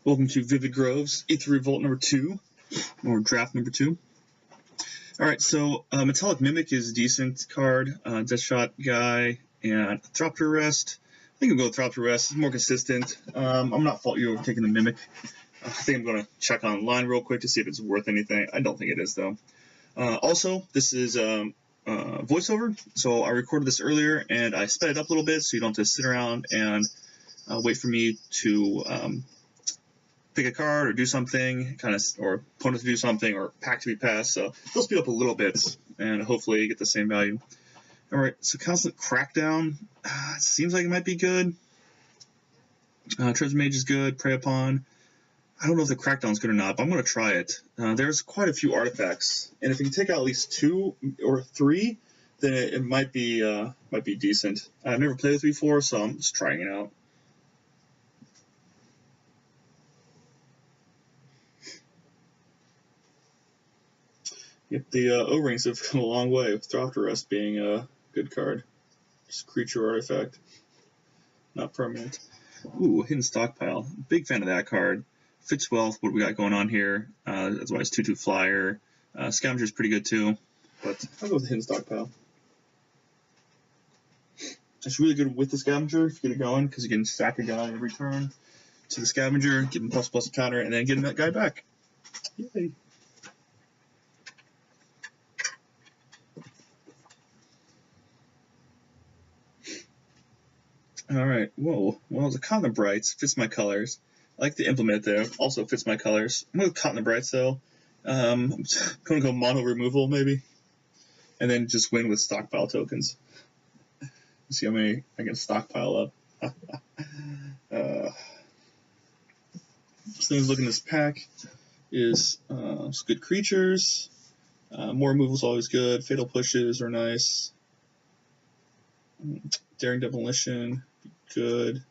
Welcome to Vivid Groves, Aether Revolt number 2, or draft number 2. Alright, so Metallic Mimic is a decent card, Death Shot guy, and Thropter Arrest. I think I'll go with Thropter Arrest, it's more consistent. I'm not faulting you over taking the Mimic. I think I'm going to check online real quick to see if it's worth anything. I don't think it is, though. Also, this is voiceover, so I recorded this earlier, and I sped it up a little bit so you don't have to sit around and wait for me to pick a card or do something, or opponent to do something, or pack to be passed. So it'll speed up a little bit, and hopefully get the same value. All right, so Constant Crackdown seems like it might be good. Treasure Mage is good. Prey Upon. I don't know if the Crackdown is good or not, but I'm going to try it. There's quite a few artifacts, and if you can take out at least 2 or 3, then it might be decent. I've never played with it before, so I'm just trying it out. Yep, the O-Rings have come a long way, with Thropter Arrest being a good card. Just creature artifact. Not permanent. Ooh, Hidden Stockpile. Big fan of that card. Fits well with what we got going on here. That's why it's 2/2 flyer. Scavenger's pretty good too, but I'll go with the Hidden Stockpile. It's really good with the Scavenger if you get it going, because you can sack a guy every turn to the Scavenger, give him +++ counter, and then get that guy back. Yay. Alright, whoa. Well, the Cotton of Brights fits my colors. I like the Implement there, also fits my colors. I'm going with Cotton of Brights though. I'm going to go mono removal maybe. And then just win with stockpile tokens. See how many I can stockpile up. Things looking at this pack is good creatures. More removal is always good. Fatal Pushes are nice. Daring Demolition, good.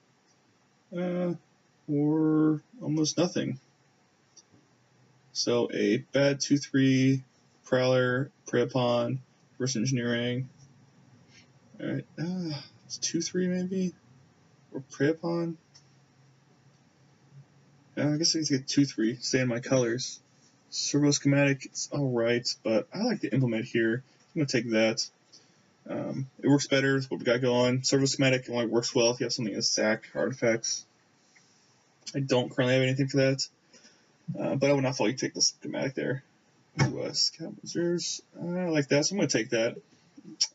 Or almost nothing. So a bad 2/3 Prowler, Prey Upon, Reverse Engineering. Alright, it's 2/3 maybe? Or Prey Upon? I guess I can get 2/3, stay in my colors. Servo Schematic, it's alright, but I like the Implement here. I'm going to take that. It works better with what we got going. Servo Schematic only works well if you have something as sack artifacts. I don't currently have anything for that, but I would not fault you to take the schematic there. Ooh, Scavengers, I like that, so I'm going to take that.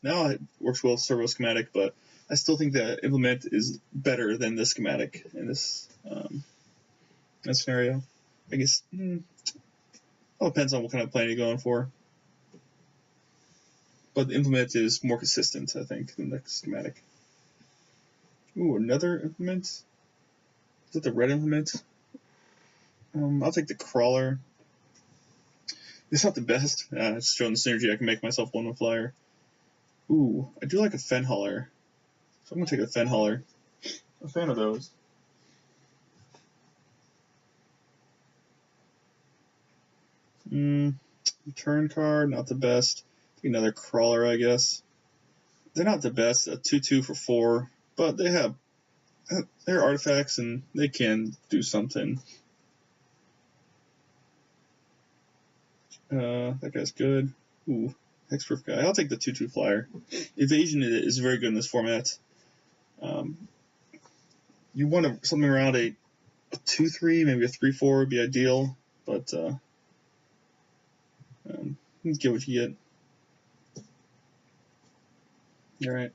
Now it works well with Servo Schematic, but I still think that Implement is better than the schematic in this scenario. I guess it all depends on what kind of plan you're going for. But the Implement is more consistent, I think, than the schematic. Ooh, another Implement? Is that the red Implement? I'll take the Crawler. It's not the best. It's showing the synergy. I can make myself 1 flyer. Ooh, I do like a Fenhauler. So I'm going to take a Fenhauler. I'm a fan of those. Return card, not the best. Another Crawler, I guess. They're not the best. A 2/2 for 4, but they're artifacts and they can do something. That guy's good. Ooh, Hexproof guy. I'll take the 2/2 flyer. Evasion is very good in this format. You want something around a 2/3, maybe a 3/4 would be ideal, but get what you get. Alright.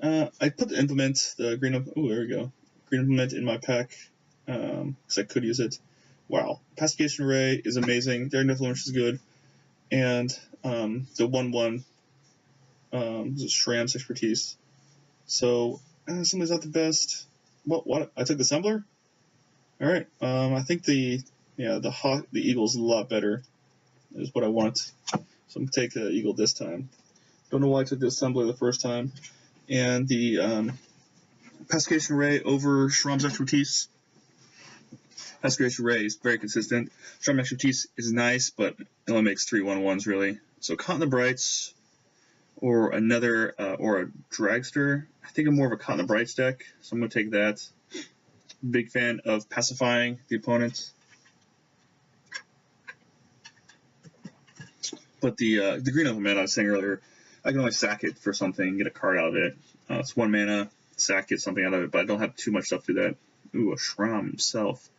I put the Implement, the green. Oh, there we go. Green Implement in my pack because I could use it. Wow. Pacification Array is amazing. Daring Demolition is good. And the 1/1 Shram's Expertise. So, somebody's not the best. What? I took the Assembler? Alright. I think the Eagle's a lot better. Is what I want. So I'm going to take the Eagle this time. Don't know why I took the Assembler the first time. And the Pacification Array over Shram's Expertise. Pacification Array is very consistent. Shram's Expertise is nice, but it only makes 3 1/1s really. So Cotton of Brights or another or a Dragster. I think I'm more of a Cotton of Brights deck, so I'm going to take that. Big fan of pacifying the opponent. But the green element I was saying earlier, I can only sack it for something, get a card out of it. It's 1 mana, sack, get something out of it, but I don't have too much stuff to do that. Ooh, a Shram himself.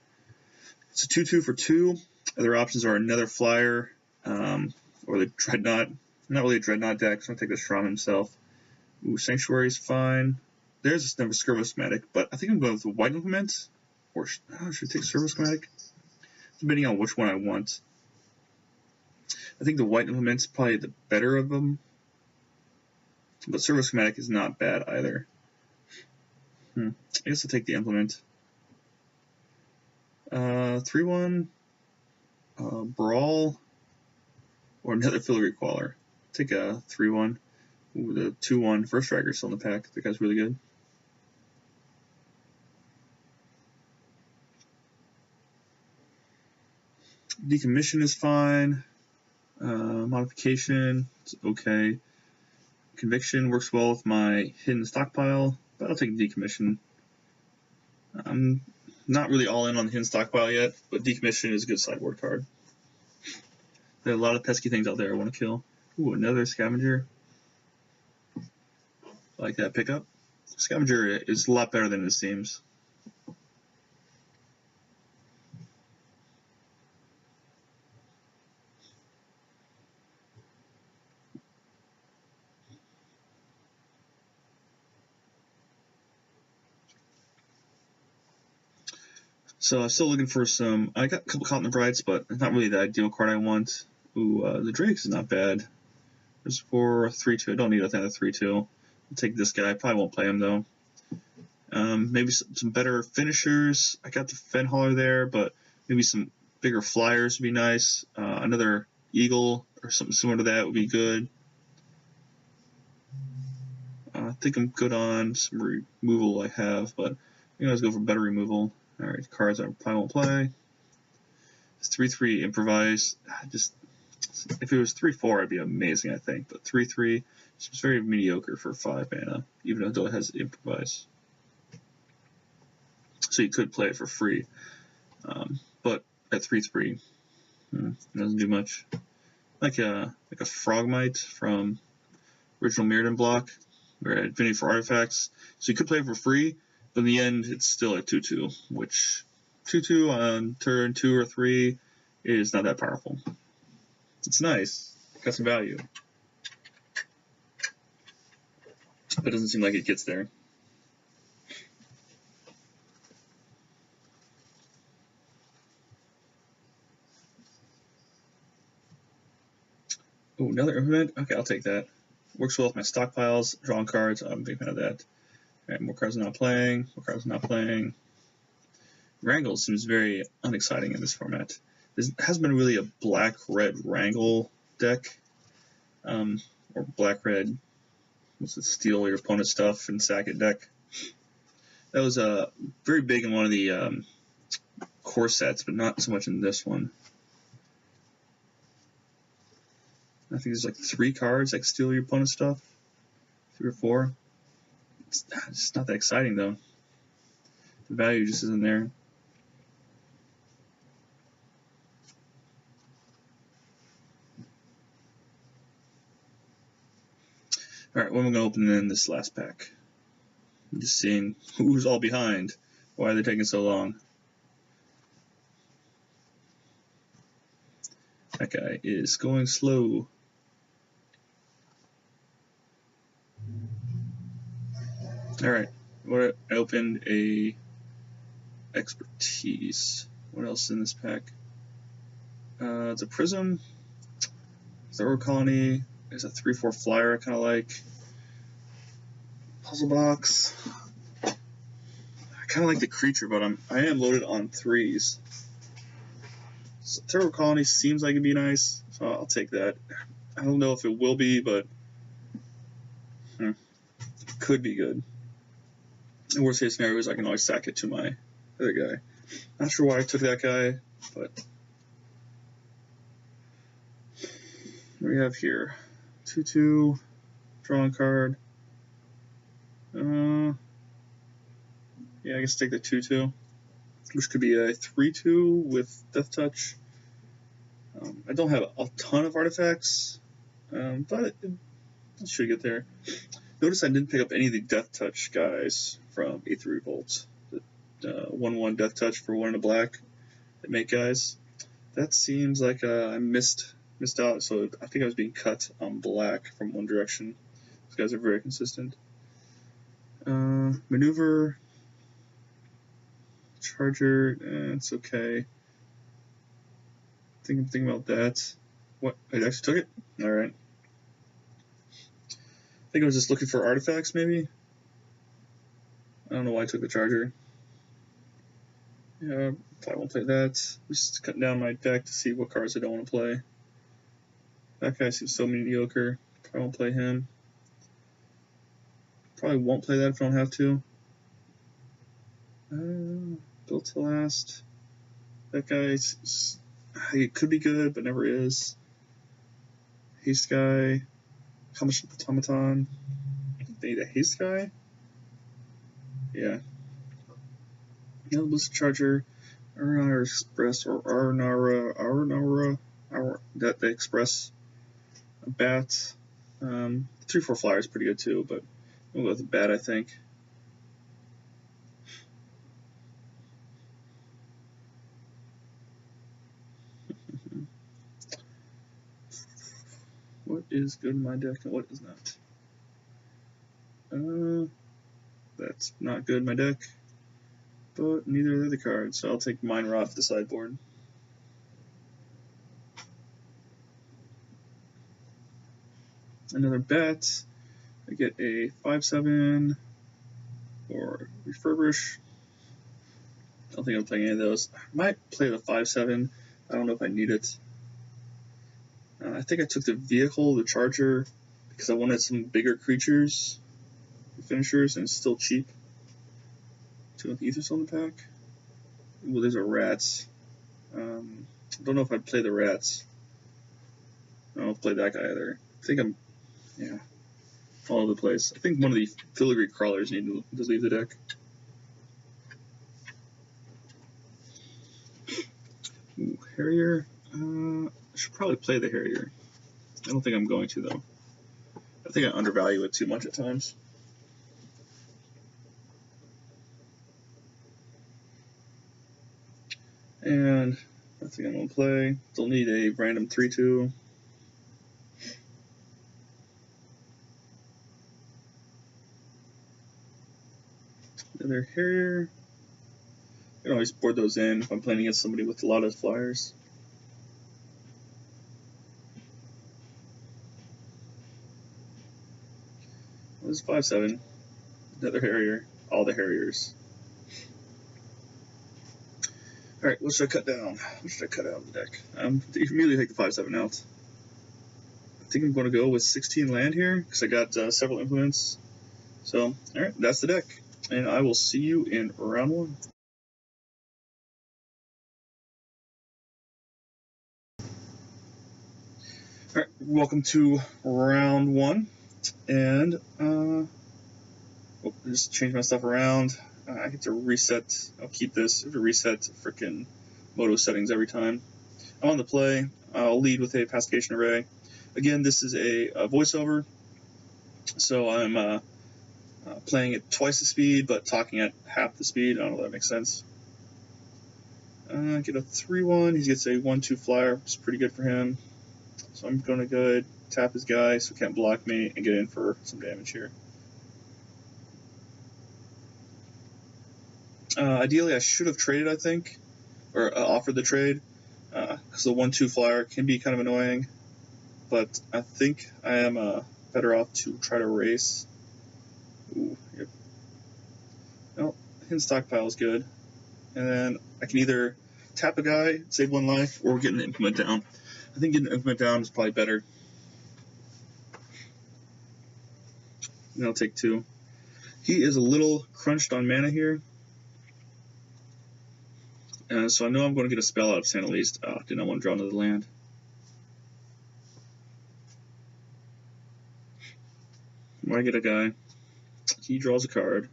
It's a 2/2 for 2. Other options are another flyer, or the Dreadnought. Not really a Dreadnought deck, so I'm going to take the Shram himself. Ooh, Sanctuary is fine. There's a Servo Schematic, but I think I'm going with the White Implement. Or should I take Servo Schematic? Depending on which one I want. I think the White Implement's probably the better of them. But Servo Schematic is not bad either. I guess I'll take the Implement. 3/1, Brawl, or another Filigree Queller. Take a 3/1. Ooh, the 2/1 First Striker still in the pack. That guy's really good. Decommission is fine. Modification, it's okay. Conviction works well with my hidden stockpile, but I'll take Decommission. I'm not really all in on the hidden stockpile yet, but Decommission is a good sideboard card. There are a lot of pesky things out there I want to kill. Ooh, another Scavenger. I like that pickup. Scavenger is a lot better than it seems. So I'm still looking for some. I got a couple Continent Brights, but it's not really the ideal card I want. Ooh, the Drakes is not bad. There's 4 3/2. I don't need another 3/2. I'll take this guy. I probably won't play him though. Maybe some better finishers. I got the Fenhauler there, but maybe some bigger flyers would be nice. Another Eagle or something similar to that would be good. I think I'm good on some removal I have, but you know, let's go for better removal. Alright, cards I probably won't play. It's 3/3 improvise. Just if it was 3/4, it'd be amazing, I think. But 3/3 seems very mediocre for 5 mana, even though it has improvise. So you could play it for free, but at 3/3, it doesn't do much. Like a Frogmite from original Mirrodin block, or Infinity for Artifacts. So you could play it for free, but in the end, it's still a 2/2, which 2/2 on turn 2 or 3 is not that powerful. It's nice, got some value, but it doesn't seem like it gets there. Oh, another implement? Okay, I'll take that. Works well with my stockpiles, drawing cards. I'm a big fan of that. Alright, more cards I'm not playing. More cards I'm not playing. Wrangle seems very unexciting in this format. There hasn't been really a black-red Wrangle deck. Or black-red, what's it, steal your opponent's stuff and sack it deck. That was very big in one of the core sets, but not so much in this one. I think there's like 3 cards that can steal your opponent's stuff. 3 or 4. It's not that exciting though. The value just isn't there. Alright, what am I going to open in this last pack? I'm just seeing who's all behind. Why are they taking so long? That guy is going slow. Alright, I opened a Expertise. What else is in this pack? It's a Prism. Thorough Colony. There's a 3/4 flyer I kind of like. Puzzle Box. I kind of like the creature, but I am loaded on 3s. So Thorough Colony seems like it'd be nice, so I'll take that. I don't know if it will be, but it could be good. In worst case scenarios, I can always sack it to my other guy. Not sure why I took that guy, but what do we have here? 2/2, drawing card. Yeah, I guess take the 2/2. which could be a 3/2 with Death Touch. I don't have a ton of artifacts, but it should get there. Notice I didn't pick up any of the Death Touch guys from Aether Revolt. 1/1 Death Touch for 1 and a black that make guys. That seems like I missed out, so I think I was being cut on black from one direction. These guys are very consistent. Maneuver, Charger, it's okay. I'm thinking about that. What? I actually took it? Alright. I think I was just looking for artifacts, maybe? I don't know why I took the Charger. Yeah, probably won't play that. I'm just cutting down my deck to see what cards I don't want to play. That guy seems so mediocre. Probably won't play him. Probably won't play that if I don't have to. Built to last. That guy, it could be good, but never is. Haste guy. How much automaton? They need a haste guy? Yeah. Yellow Blizzard Charger. Arnara Express or Arnara. That the Express. A bat. 3/4 flyer is pretty good too, but we'll go with the bat, I think. What is good in my deck and what is not? That's not good in my deck, but neither are the other cards, so I'll take Mine Rot off the sideboard. Another bat. I get a 5/7 or Refurbish. I don't think I'm playing any of those. I might play the 5/7. I don't know if I need it. I think I took the vehicle, the Charger, because I wanted some bigger creatures, finishers, and it's still cheap. 2 with Aethers on the pack. Well, these are rats. I don't know if I'd play the rats. I don't know if I'd play that guy either. I think I'm, all over the place. I think one of the filigree crawlers need to leave the deck. Ooh, Harrier. I should probably play the Harrier. I don't think I'm going to, though. I think I undervalue it too much at times. And I think I'm going to play. Still need a random 3/2. Another Harrier. I can always board those in if I'm playing against somebody with a lot of flyers. This is 5/7. Another Harrier. All the Harriers. Alright, what should I cut down? What should I cut out of the deck? You can immediately take the 5/7 out. I think I'm going to go with 16 land here, because I got several implements. So, alright, that's the deck. And I will see you in round 1. Alright, welcome to round 1. And, just change my stuff around. I get to reset. I'll keep this. I have to reset frickin' Moto settings every time. I'm on the play. I'll lead with a Pacification Array. Again, this is a voiceover, so I'm playing at twice the speed, but talking at half the speed. I don't know if that makes sense. Get a 3/1. He gets a 1/2 flyer, which is pretty good for him. So I'm going to go ahead, tap his guy so he can't block me, and get in for some damage here. Ideally, I should have traded, I think, or offered the trade, because the 1/2 flyer can be kind of annoying. But I think I am better off to try to race. Ooh, yep. Well, hidden stockpile is good. And then I can either tap a guy, save 1 life, or get an implement down. I think getting an implement down is probably better. And I'll take 2. He is a little crunched on mana here. So I know I'm going to get a spell out of Santa Least. Did not want to draw another land. When I get a guy, he draws a card.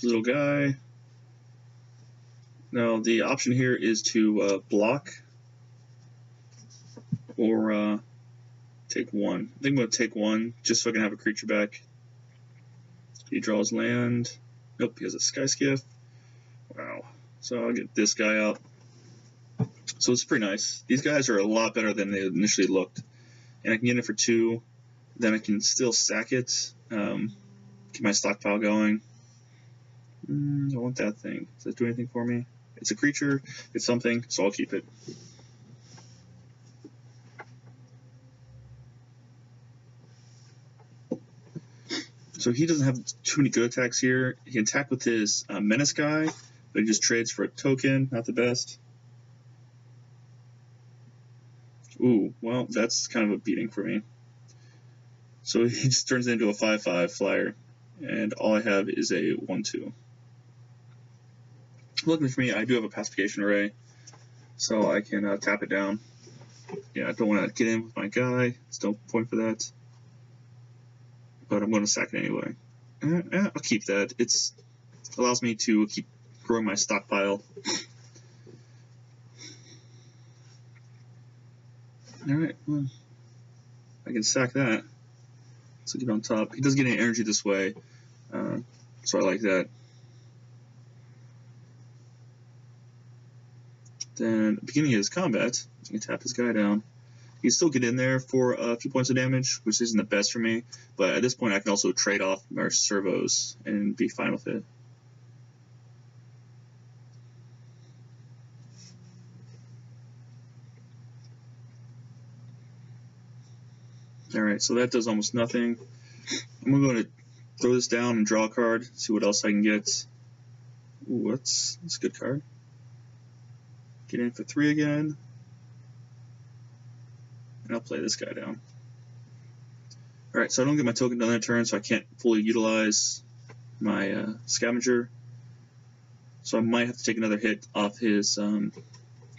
little guy. Now the option here is to block or take one. I think I'm going to take one just so I can have a creature back. He draws land. Nope, he has a sky skiff. Wow. So I'll get this guy out. So it's pretty nice. These guys are a lot better than they initially looked. And I can get it for 2. Then I can still sack it. Keep my stockpile going. I want that thing. Does that do anything for me? It's a creature. It's something, so I'll keep it. So he doesn't have too many good attacks here. He can attack with his menace guy, but he just trades for a token. Not the best. Ooh, well, that's kind of a beating for me. So he just turns into a 5/5 flyer, and all I have is a 1/2. Luckily for me, I do have a pacification array, so I can tap it down. Yeah, I don't want to get in with my guy. There's no point for that. But I'm going to sack it anyway. I'll keep that. It allows me to keep growing my stockpile. Alright, well, I can sack that. So get on top. He doesn't get any energy this way, so I like that. Then, beginning of his combat, I can tap this guy down. He can still get in there for a few points of damage, which isn't the best for me, but at this point I can also trade off our servos and be fine with it. Alright, so that does almost nothing. I'm going to throw this down and draw a card, see what else I can get. Ooh, that's a good card. Get in for 3 again. And I'll play this guy down. Alright, so I don't get my token done that turn, so I can't fully utilize my scavenger. So I might have to take another hit off his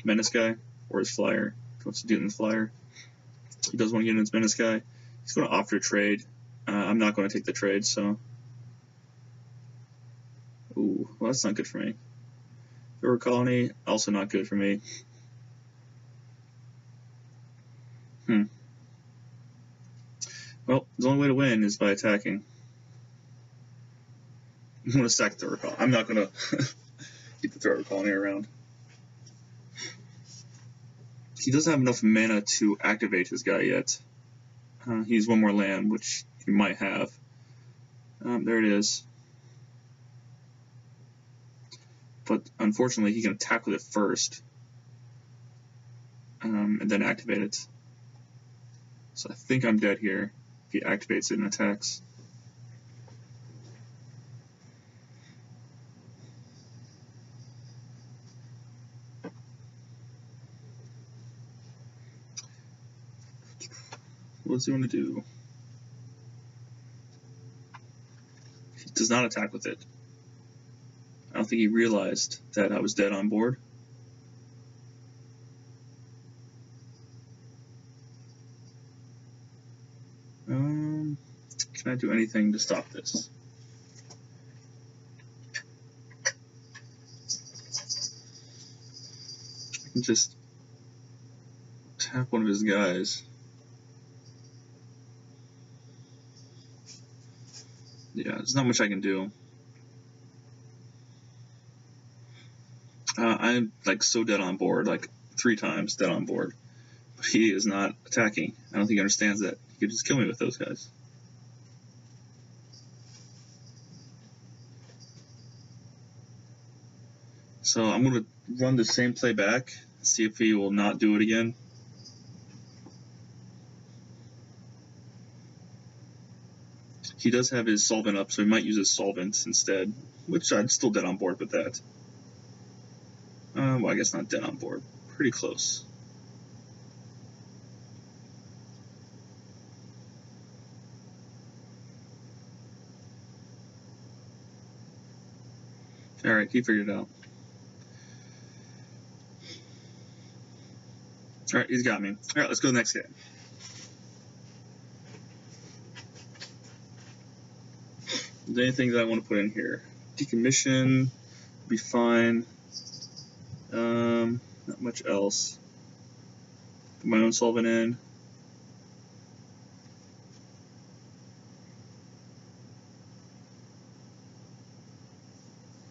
menace guy, or his flyer. He wants to do it in the flyer. He does want to get in his menace guy. He's going to offer a trade. I'm not going to take the trade, so... Ooh, well that's not good for me. Thrower colony, also not good for me. Well, the only way to win is by attacking. I'm going to sack the thrower colony. I'm not going to keep the thrower colony around. He doesn't have enough mana to activate his guy yet. He's one more land, which he might have. There it is. But unfortunately, he can attack with it first. And then activate it. So I think I'm dead here if he activates it and attacks. What does he want to do? He does not attack with it. I don't think he realized that I was dead on board. Can I do anything to stop this? I can just tap one of his guys. Yeah, there's not much I can do. I'm like so dead on board, like 3 times dead on board. But he is not attacking. I don't think he understands that. He could just kill me with those guys. So I'm going to run the same play back, see if he will not do it again. He does have his solvent up, so he might use his solvent instead, which I'm still dead on board with that. Well, I guess not dead on board. Pretty close. Alright, he figured it out. Alright, he's got me. Alright, let's go to the next game. Is there anything that I want to put in here? decommission, be fine. Not much else. Put my own solvent in.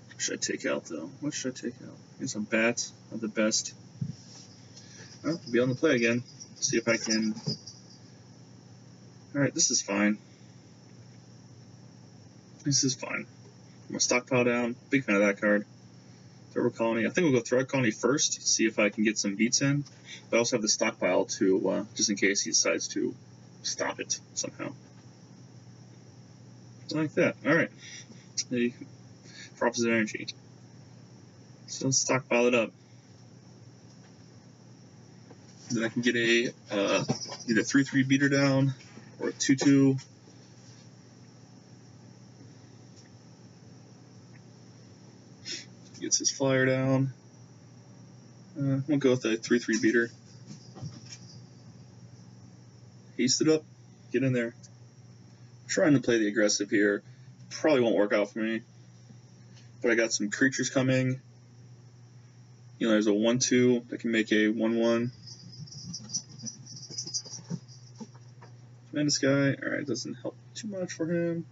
What should I take out though? What should I take out? Get some bats, not the best. Oh, be on the play again. See if I can. Alright, this is fine. This is fine. I'm gonna stockpile down. Big fan of that card. Turbo Colony. I think we'll go Threat Colony first, see if I can get some beats in. But I also have the stockpile to, just in case he decides to stop it somehow. Like that. Alright. For opposite energy. So let's stockpile it up. Then I can get a either 3/3 beater down or a 2/2. Gets his flyer down. We'll go with a 3/3 beater. Haste it up. Get in there. I'm trying to play the aggressive here. Probably won't work out for me. But I got some creatures coming. You know, there's a 1/2 that can make a 1/1. Tremendous guy. Alright, doesn't help too much for him.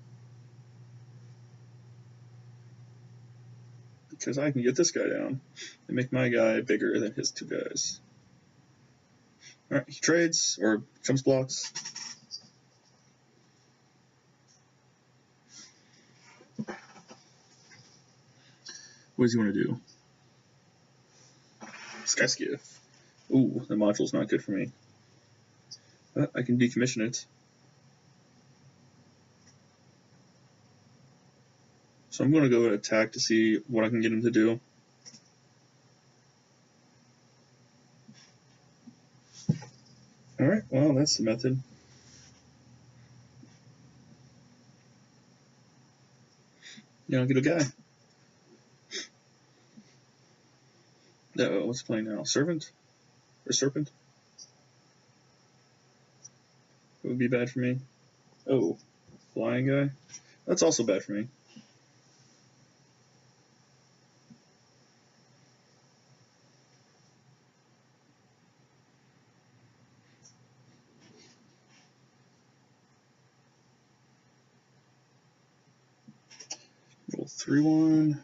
Because I can get this guy down and make my guy bigger than his two guys. Alright, he trades, or jumps blocks. What does he want to do? Sky Skiff. Ooh, the module's not good for me. But I can decommission it. So I'm going to go to attack to see what I can get him to do. Alright, well, that's the method. Yeah, I'll get a guy. What's playing now? Servant? Or Serpent? It would be bad for me. Oh, flying guy? That's also bad for me. Roll 3/1.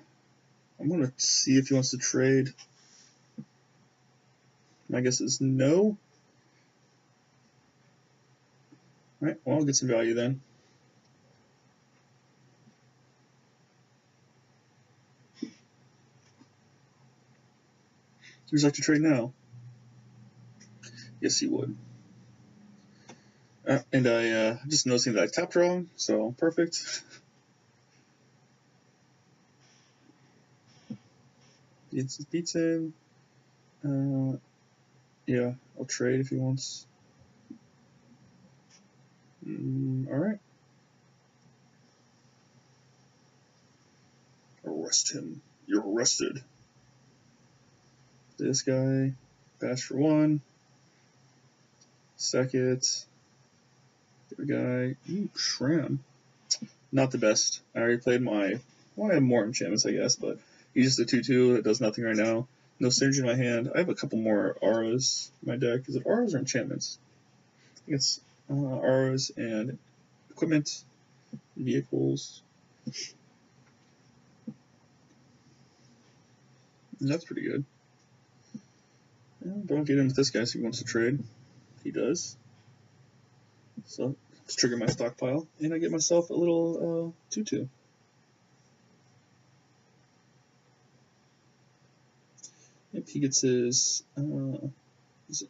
I'm going to see if he wants to trade. My guess is no. Alright, well, I'll get some value then. Would you like to trade now? Yes, he would. And I just noticing that I tapped wrong, so perfect. Gets his beats in. Yeah, I'll trade if he wants. Alright. Arrest him. You're arrested. This guy. Bash for 1. Second. The guy. Ooh, Shram. Not the best. I already played my. Well, I have more enchantments, I guess, but he's just a 2/2 that does nothing right now. No synergy in my hand. I have a couple more auras in my deck. Is it auras or enchantments? I think it's auras and equipment, vehicles. And that's pretty good. Yeah, but I'll get in with this guy so he wants to trade. He does. So let's trigger my stockpile, and I get myself a little 2/2. Yep, he gets his is it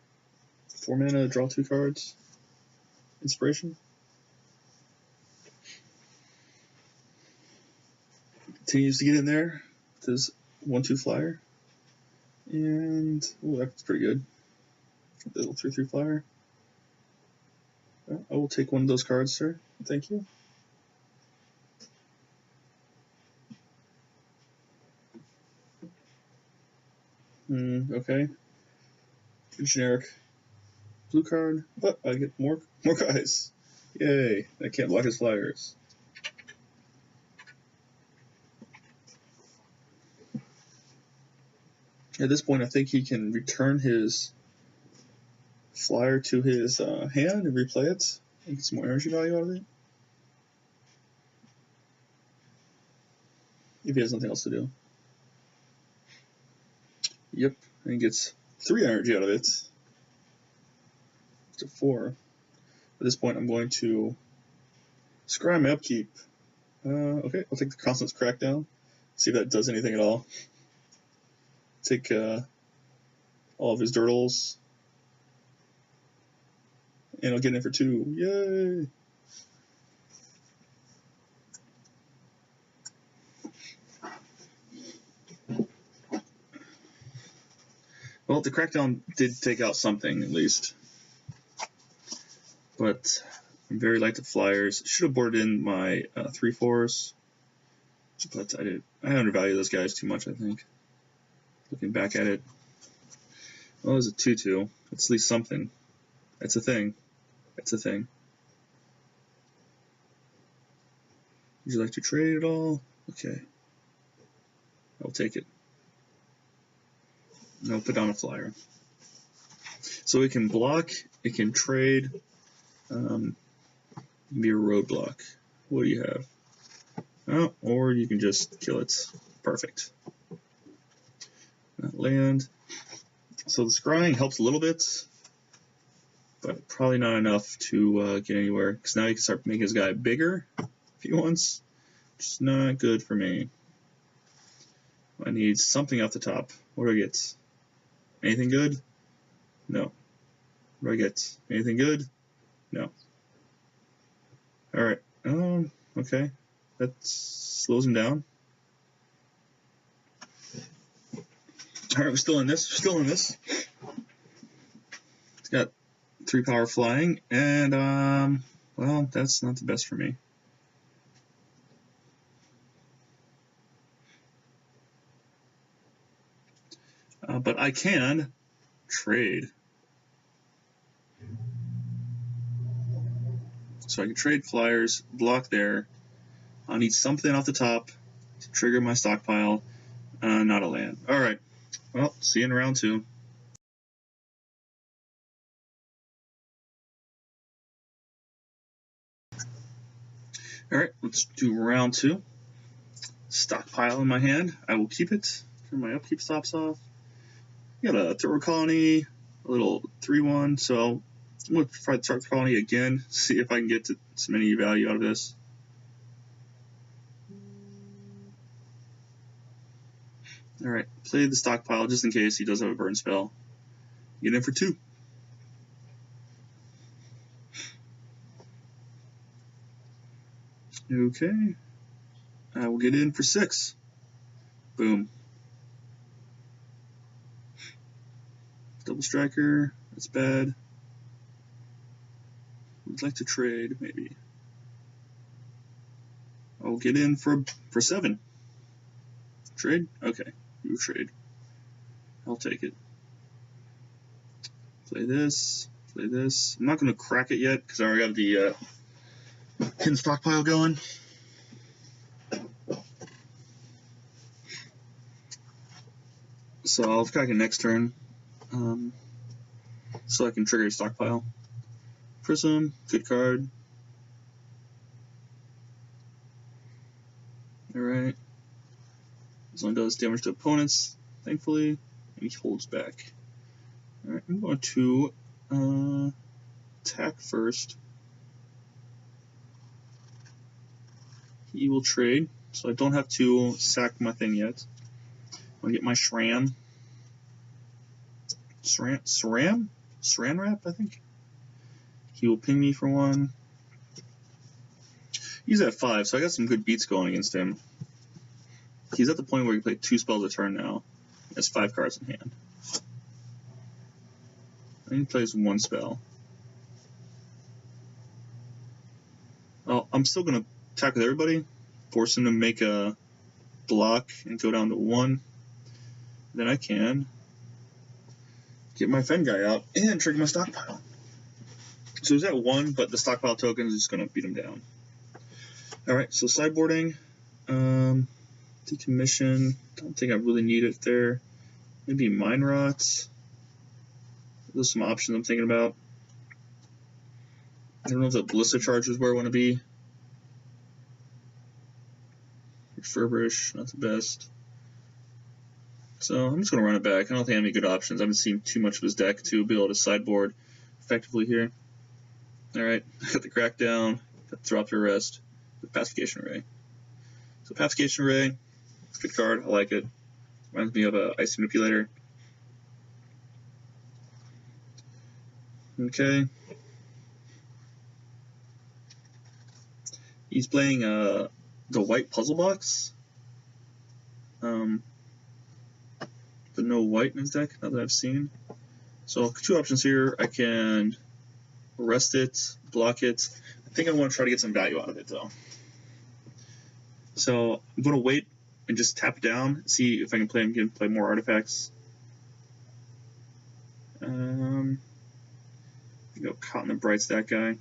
4 mana, draw 2 cards. Inspiration. Continues to get in there with his 1/2 flyer. And oh, that's pretty good. The little 3/3 flyer. I will take one of those cards, sir. Thank you. Okay. Generic blue card, but I get more guys. Yay! I can't block his flyers. At this point, I think he can return his flyer to his hand and replay it and get some more energy value out of it. If he has nothing else to do. Yep, and he gets 3 energy out of it. To 4. At this point, I'm going to scry my upkeep. Okay, I'll take the Constant's Crackdown. See if that does anything at all. Take all of his Dirtles. And I'll get in for 2. Yay! Well, the Crackdown did take out something, at least. But I'm very light to flyers. Should have boarded in my 3/4s. But I undervalue those guys too much, I think. Looking back at it. Well, it was a 2/2. It's at least something. It's a thing. It's a thing. Would you like to trade at all? Okay. I'll take it. No, put down a flyer. So it can block, it can trade, it can be a roadblock. What do you have? Oh, or you can just kill it. Perfect. Not land. So the scrying helps a little bit, but probably not enough to get anywhere, because now you can start making this guy bigger if he wants, which is not good for me. I need something off the top. What do I get? Anything good? No. What do I get? Anything good? No. Alright. Okay. That slows him down. Alright, we're still in this. We're still in this. It's got 3 power flying, and, well, that's not the best for me. But I can trade. So I can trade flyers, block there. I'll need something off the top to trigger my stockpile, not a land. Alright, well, see you in round 2. Alright, let's do round 2. Stockpile in my hand. I will keep it. Turn my upkeep stops off. Got a Thrower Colony, a little 3/1, so I'm going to try the Thrower Colony again, see if I can get to some any value out of this. Alright, play the stockpile just in case he does have a burn spell. Get in for 2. Okay. I will get in for 6. Boom. Double Striker, that's bad. Would like to trade, maybe. I'll get in for 7. Trade? Okay, you trade. I'll take it. Play this, play this. I'm not going to crack it yet because I already have the hidden stockpile going. So I'll crack it next turn. So I can trigger a stockpile. Prism, good card. Alright. This one does damage to opponents, thankfully, and he holds back. Alright, I'm going to attack first. He will trade, so I don't have to sack my thing yet. I'm going to get my Shram. Saran Wrap, I think. He will ping me for 1. He's at 5, so I got some good beats going against him. He's at the point where he can play 2 spells a turn now. He has 5 cards in hand. And he plays 1 spell. Well, I'm still going to attack with everybody, force him to make a block and go down to 1. Then I can get my Fen guy out and trigger my stockpile. So he's at 1, but the stockpile token is just going to beat him down. Alright, so sideboarding. Decommission. Don't think I really need it there. Maybe Mine Rot. There's some options I'm thinking about. I don't know if the Ballista Charge is where I want to be. Refurbish, not the best. So I'm just going to run it back. I don't think I have any good options. I haven't seen too much of his deck to be able to sideboard effectively here. Alright, I got the Crackdown, got the Drop to Arrest, the Pacification Array. So Pacification Array, it's a good card, I like it. Reminds me of a Ice Manipulator. Okay. He's playing the white puzzle box. But no white in his deck, not that I've seen. So two options here. I can arrest it, block it. I think I want to try to get some value out of it though. So I'm going to wait and just tap it down, see if I can play more artifacts. Go Caught in the Brights, that guy.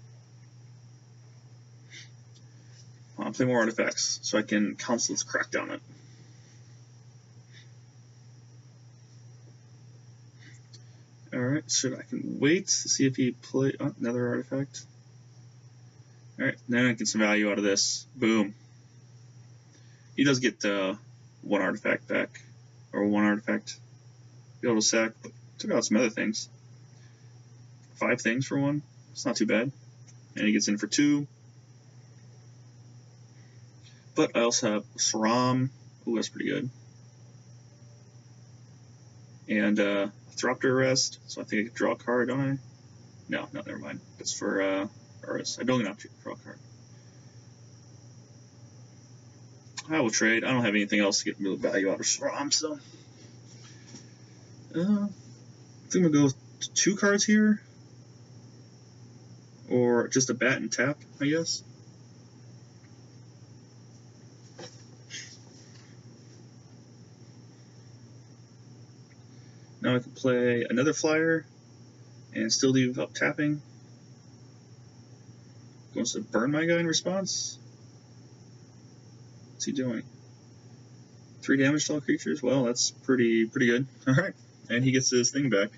I'll play more artifacts so I can cancel this Crackdown it. Alright, so I can wait to see if he play another artifact. Alright, then I get some value out of this. Boom. He does get one artifact back, or one artifact. Be able to sack, but took out some other things. 5 things for one. It's not too bad. And he gets in for 2. But I also have Saram. Ooh, that's pretty good. And Drop to Arrest, so I think I can draw a card, don't I? No, never mind. It's for Arrest. I don't get to draw a card. I will trade. I don't have anything else to get real value out of Saram, so. I think I'm going to go with 2 cards here. Or just a bat and tap, I guess. Now I can play another flyer and still leave up tapping. Wants to burn my guy in response. What's he doing? 3 damage to all creatures? Well, that's pretty good. Alright. And he gets his thing back.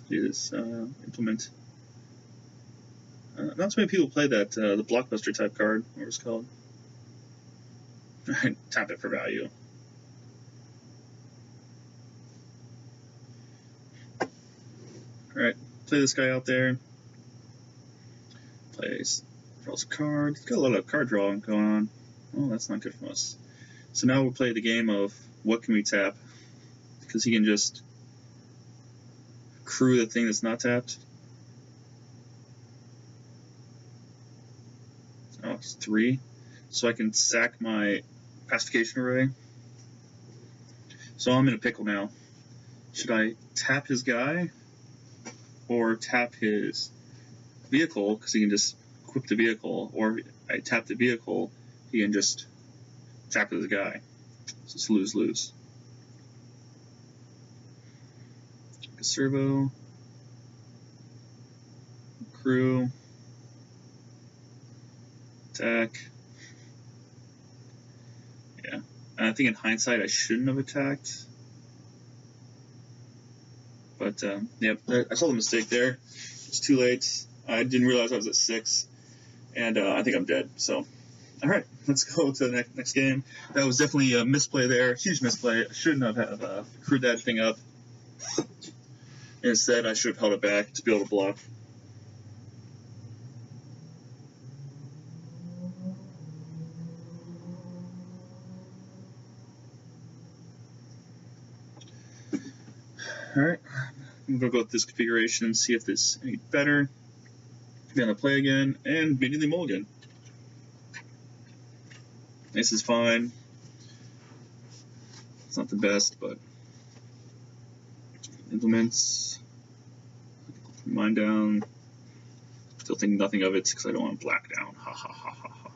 His implement. Not too many people play that, the blockbuster type card, whatever it's called. Tap it for value. Alright, play this guy out there. Draws a card. He's got a lot of card drawing going on. Oh, that's not good for us. So now we'll play the game of what can we tap? Because he can just crew the thing that's not tapped. Oh, it's 3. So I can sack my Pacification Array. So I'm in a pickle now. Should I tap his guy? Or tap his vehicle, because he can just equip the vehicle, or I tap the vehicle, he can just tap the guy. So it's lose-lose. A servo, crew, attack. Yeah, and I think in hindsight I shouldn't have attacked. But, yep, I saw the mistake there. It's too late. I didn't realize I was at 6. And I think I'm dead. So, alright, let's go to the next game. That was definitely a misplay there. Huge misplay. I shouldn't have crewed that thing up. Instead, I should have held it back to be able to block. Alright, I'm going to go with this configuration and see if this is any better. Gonna play again, and immediately mulligan. This is fine. It's not the best, but implements. Mine down. Still think nothing of it because I don't want black down. Ha ha ha ha ha.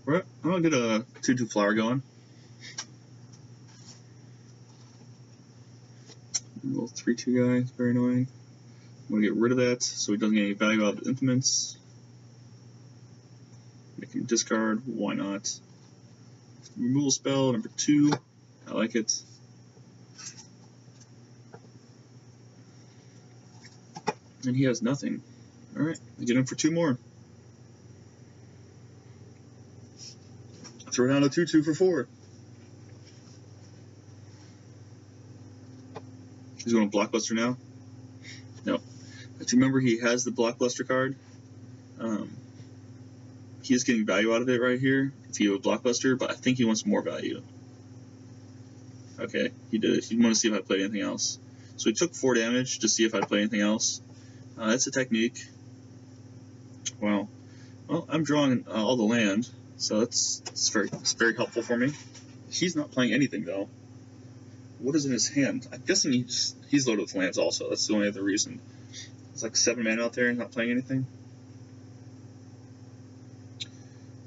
Alright, I'll get a 2/2 flower going. A little 3/2 guy, it's very annoying. I'm going to get rid of that so he doesn't get any value out of the implements. Make him discard, why not? removal spell number 2. I like it. And he has nothing. Alright, get him for 2 more. Throw down a 2/2 for 4. He's going to Blockbuster now? No. But you remember he has the Blockbuster card? He's getting value out of it right here if you have a Blockbuster, but I think he wants more value. Okay, he did it. He wanted to see if I played anything else. So he took 4 damage to see if I played anything else. That's a technique. Wow. Well, I'm drawing all the land, so it's very helpful for me. He's not playing anything though. What is in his hand? I'm guessing he's loaded with lands also. That's the only other reason. There's like 7 mana out there and not playing anything.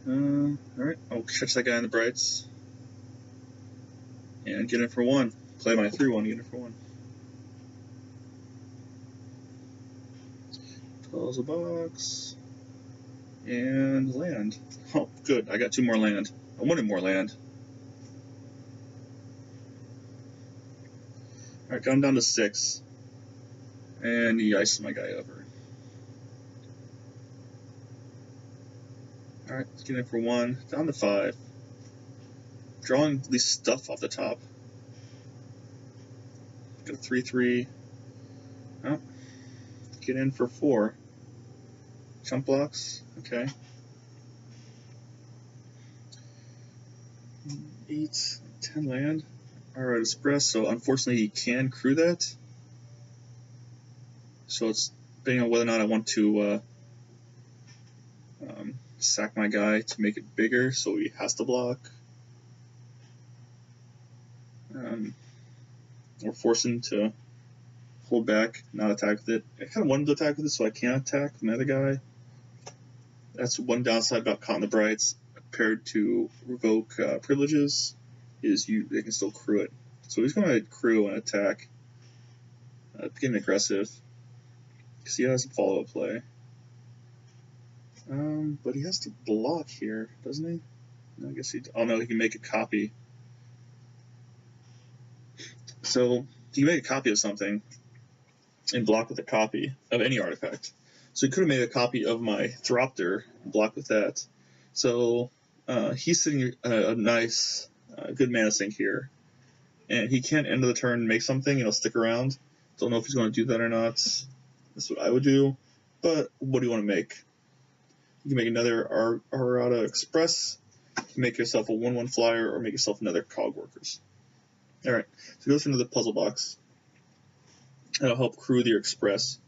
Alright, I'll catch that guy in the brights. And get in for 1. Play my 3/1, get in for 1. Close a box. And land. Oh, good. I got 2 more land. I wanted more land. Alright, got him down to 6. And he ices my guy over. Alright, let's get in for 1. Down to 5. Drawing at least stuff off the top. Got a 3/3. Oh. Get in for 4. Jump blocks. Okay. 8, 10 land. Alright, express. So unfortunately, he can crew that. So it's depending on whether or not I want to sack my guy to make it bigger, so he has to block. Or force him to hold back, not attack with it. I kind of wanted to attack with it so I can attack with my other guy. That's one downside about Caught in the Brights compared to Revoke Privileges, is they can still crew it. So he's going to crew and attack, getting aggressive, because he has a follow-up play. But he has to block here, doesn't he? No, I guess he... Oh no, he can make a copy. So he can make a copy of something and block with a copy of any artifact. So he could have made a copy of my Thropter and block with that. So he's sitting a nice, good mana sink here. And he can't end of the turn make something, stick around. Don't know if he's going to do that or not. That's what I would do. But what do you want to make? You can make another Arata Express, make yourself a 1/1 flyer, or make yourself another Cog Workers. Alright, so it goes into the puzzle box. That'll help crew your Express.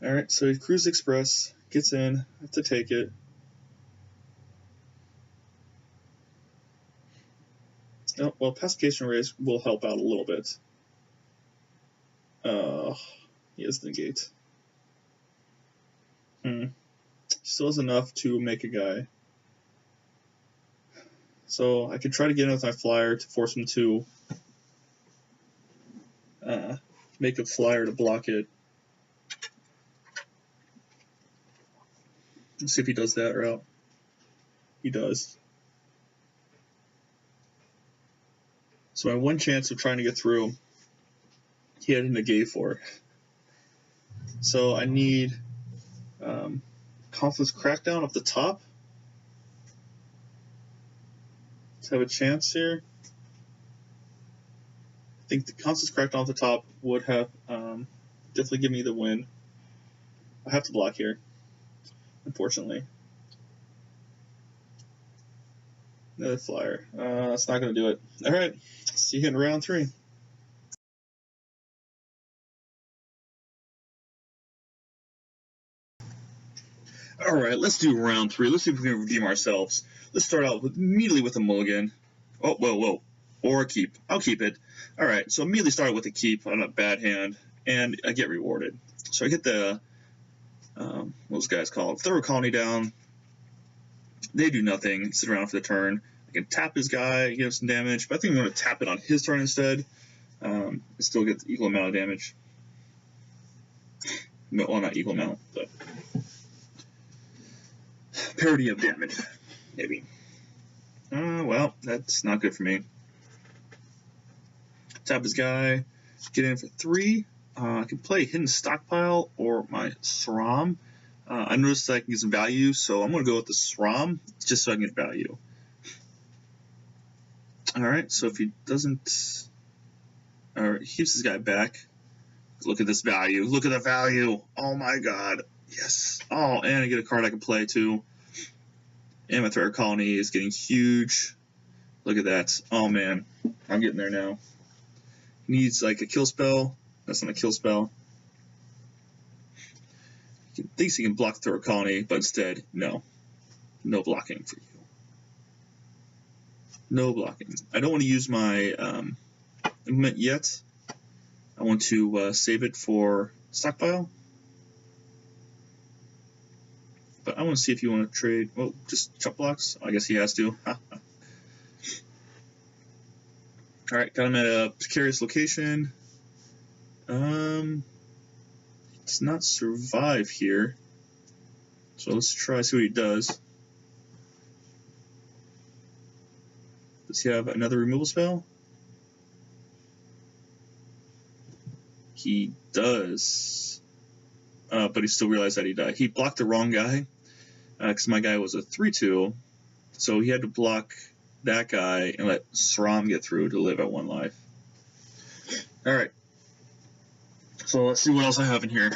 Alright, so he crews Express, gets in, I have to take it. Oh, well, Pacification Rays will help out a little bit. He has negate. Still has enough to make a guy. So I could try to get in with my flyer to force him to make a flyer to block it. Let's see if he does that route. He does. So my one chance of trying to get through, he had a negate for. So I need Conflict's Crackdown up the top to have a chance here. I think the Conflict's Crackdown off the top would have definitely given me the win. I have to block here, unfortunately. Another flyer. That's not going to do it. Alright, see you in round 3. Alright, let's do round 3. Let's see if we can redeem ourselves. Let's start out immediately with a mulligan. Oh, whoa. Or a keep. I'll keep it. Alright, so immediately started with a keep on a bad hand, and I get rewarded. So I get the, what those guys called? Throw a colony down. They do nothing, sit around for the turn. I can tap his guy, give him some damage, but I think I'm going to tap it on his turn instead. It still gets equal amount of damage. No, well, not equal amount, but... parity of damage, maybe. Well, that's not good for me. Tap this guy, get in for 3. I can play Hidden Stockpile or my SRAM. I noticed that I can get some value, so I'm going to go with the SRAM just so I can get value. Alright, so if he doesn't... Alright, he keeps this guy back. Look at this value. Look at the value. Oh my god. Yes. Oh, and I get a card I can play too. And my threat colony is getting huge. Look at that. Oh man. I'm getting there now. He needs like a kill spell. That's not a kill spell. He thinks he can block the threat colony, but instead, no. No blocking for you. No blocking. I don't want to use my implement yet. I want to save it for stockpile. But I want to see if you want to trade. Well, just chop blocks. I guess he has to. Alright, got him at a precarious location. Does not survive here. So let's try see what he does. Does he have another removal spell? He does. But he still realized that he died. He blocked the wrong guy. Because my guy was a 3/2. So he had to block that guy and let SRAM get through to live at 1 life. Alright. So let's see what else I have in here.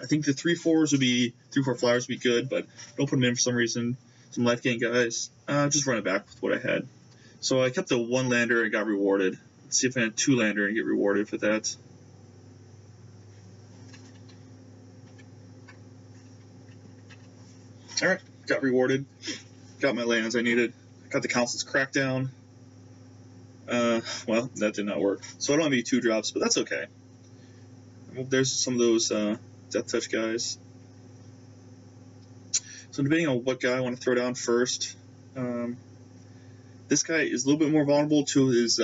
I think the 3/4s would be 3/4 flowers would be good, but don't put them in for some reason. Some life gain guys. Just run it back with what I had. So I kept the 1 lander and got rewarded. Let's see if I had 2 lander and get rewarded for that. Alright, got rewarded. Got my lands I needed. Got the Council's Crackdown. Well, that did not work. So I don't have any 2-drops, but that's okay. There's some of those Death Touch guys. So depending on what guy I want to throw down first, this guy is a little bit more vulnerable to his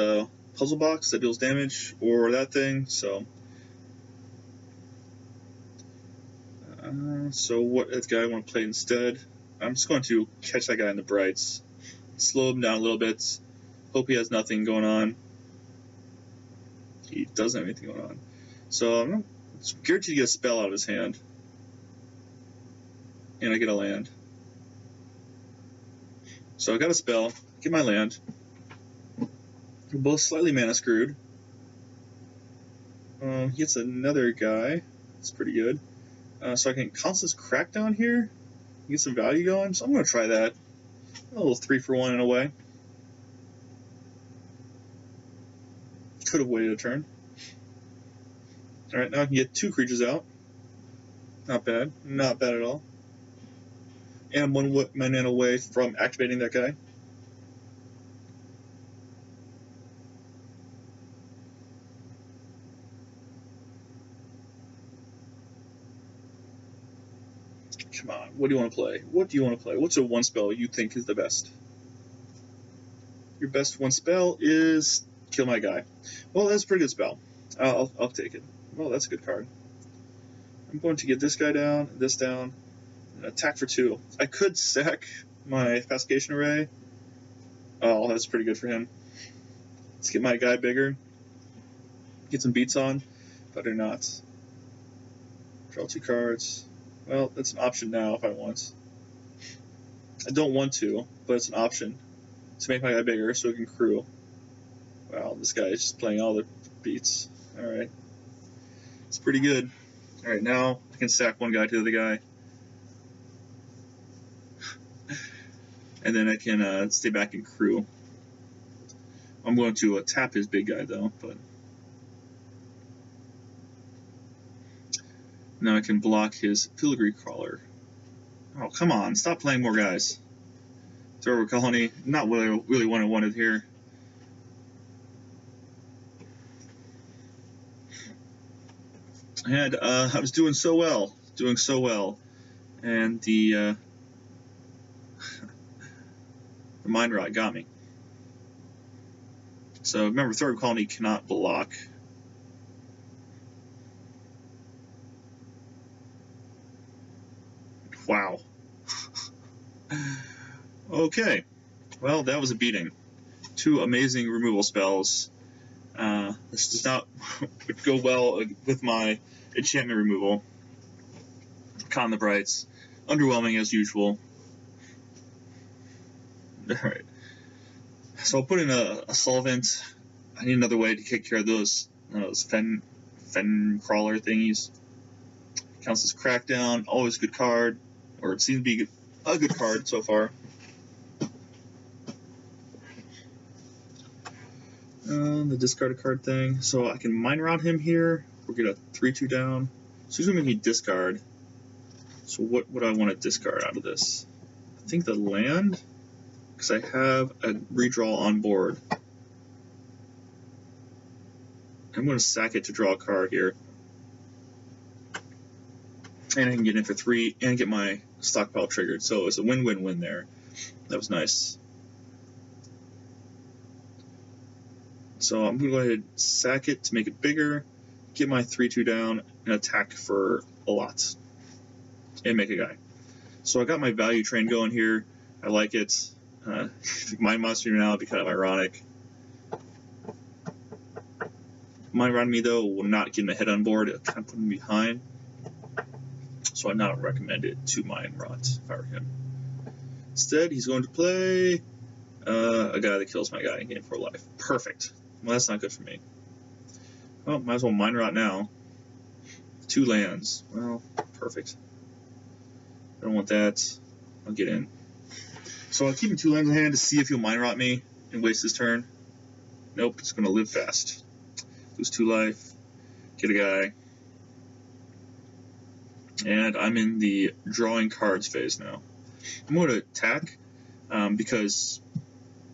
puzzle box that deals damage, or that thing, so... so what guy I want to play instead? I'm just going to catch that guy in the brights, slow him down a little bit, hope he has nothing going on. He doesn't have anything going on. So I'm guaranteed to get a spell out of his hand. And I get a land. So I got a spell, get my land. We're both slightly mana screwed. He gets another guy. That's pretty good. So I can Constance Crackdown here. Get some value going. So I'm going to try that. A little 3-for-1 in a way. Could have waited a turn. Alright, now I can get 2 creatures out. Not bad. Not bad at all. And I'm 1 mana away from activating that guy. Come on, what do you want to play? What do you want to play? What's a 1 spell you think is the best? Your best 1 spell is kill my guy. Well, that's a pretty good spell. I'll take it. Well, that's a good card. I'm going to get this guy down, this down, and attack for 2. I could sack my Pacification Array. Oh, that's pretty good for him. Let's get my guy bigger. Get some beats on, but or not. Draw 2 cards. Well, that's an option now if I want. I don't want to, but it's an option to make my guy bigger so it can crew. Wow, this guy is just playing all the beats. Alright. It's pretty good. Alright, now I can sack 1 guy to the other guy. And then I can stay back and crew. I'm going to tap his big guy though, but... Now I can block his Filigree Crawler. Oh, come on. Stop playing more guys. Throw a colony. Not really what I wanted here. And I was doing so well. And the Mind Rot got me. So remember, Third Colony cannot block. Wow. Okay, well, that was a beating. 2 amazing removal spells. This does not go well with my enchantment removal. Con the Brights. Underwhelming as usual. Alright. So I'll put in a solvent. I need another way to take care of those fen crawler thingies. Counts as Crackdown. Always a good card. Or it seems to be a good card so far. The discard a card thing. So I can Mine Rot him here. We'll get a 3/2 down. So he's going to make me discard. So what would I want to discard out of this? I think the land, because I have a redraw on board. I'm going to sack it to draw a card here. And I can get in for 3 and get my stockpile triggered. So it's a win-win-win there. That was nice. So I'm going to go ahead and sack it to make it bigger, get my 3/2 down, and attack for a lot. And make a guy. So I got my value train going here. I like it. Mind Monster now would be kind of ironic. Mind Rot me though will not get my head on board. It'll kind of put me behind. So I'd not recommend it to Mind Rot if I were him. Instead, he's going to play a guy that kills my guy and gain 4 life. Perfect. Well, that's not good for me. Well, might as well Mind Rot now. 2 lands. Well, perfect. I don't want that. I'll get in. So I'll keep him 2 lands in hand to see if he'll Mind Rot me and waste his turn. Nope, it's going to live fast. Lose 2 life. Get a guy. And I'm in the drawing cards phase now. I'm going to attack because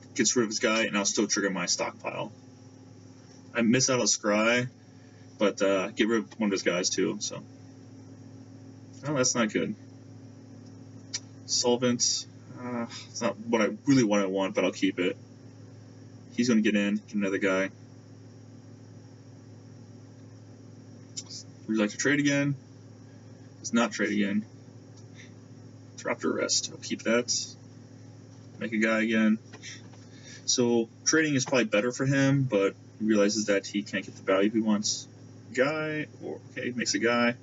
it gets rid of his guy and I'll still trigger my stockpile. I miss out on Scry, but get rid of one of his guys too. So, well, that's not good. Solvent. It's not what I really want, but I'll keep it. He's going to get in, get another guy. Would you like to trade again? Does not trade again. Drop to rest. I'll keep that. Make a guy again. So trading is probably better for him, but he realizes that he can't get the value he wants. Guy, or okay, makes a guy.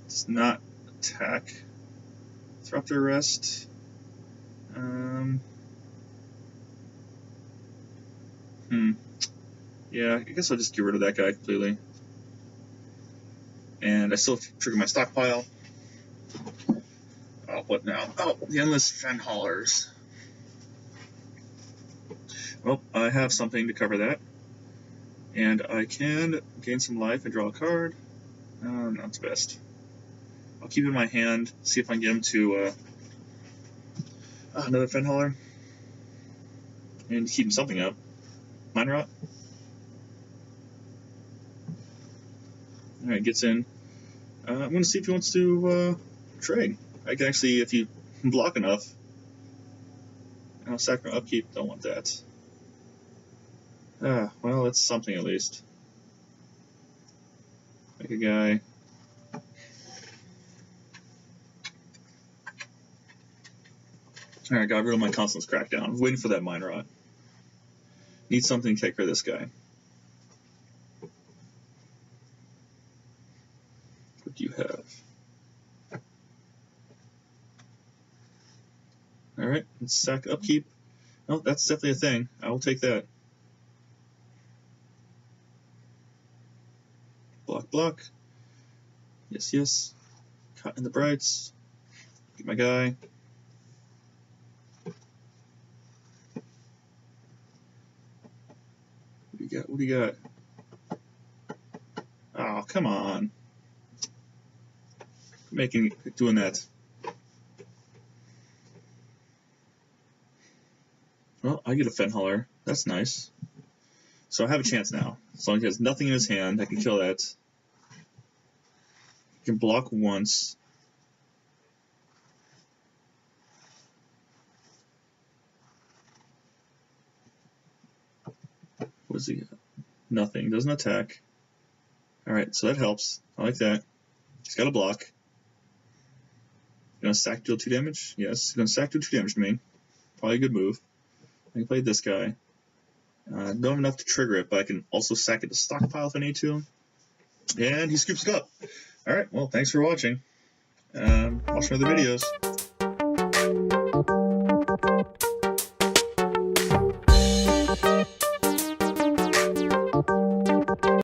Does not attack. Drop to rest. Yeah, I guess I'll just get rid of that guy completely. And I still trigger my stockpile. Oh, what now? Oh, the Endless Fen Haulers. Well, I have something to cover that. And I can gain some life and draw a card. Not the best. I'll keep it in my hand, see if I can get him to another Fen Hauler. And keep him something up. Mind Rot. Alright, gets in. I'm going to see if he wants to trade. I can actually, if you block enough. I'll sack my upkeep, don't want that. Well, that's something at least. Make a guy. Alright, got rid of my Constance Crackdown. Waiting for that Mind Rot. Need something to take care of this guy. What do you have? Alright, let's sack upkeep. Oh, that's definitely a thing. I will take that. Block, block. Yes, yes. Caught in the Brights. Get my guy. What do you got? What do you got? Oh, come on. Doing that. Well, I get a Fen Hauler. That's nice. So I have a chance now. As long as he has nothing in his hand, I can kill that. He can block once. What does he got? Nothing. Doesn't attack. Alright, so that helps. I like that. He's got a block. Gonna sack deal 2 damage? Yes, gonna sack deal 2 damage to me. Probably a good move. I can play this guy. Don't have enough to trigger it, but I can also sack it to stockpile if I need to. And he scoops it up. Alright, well, thanks for watching. Watch my other videos.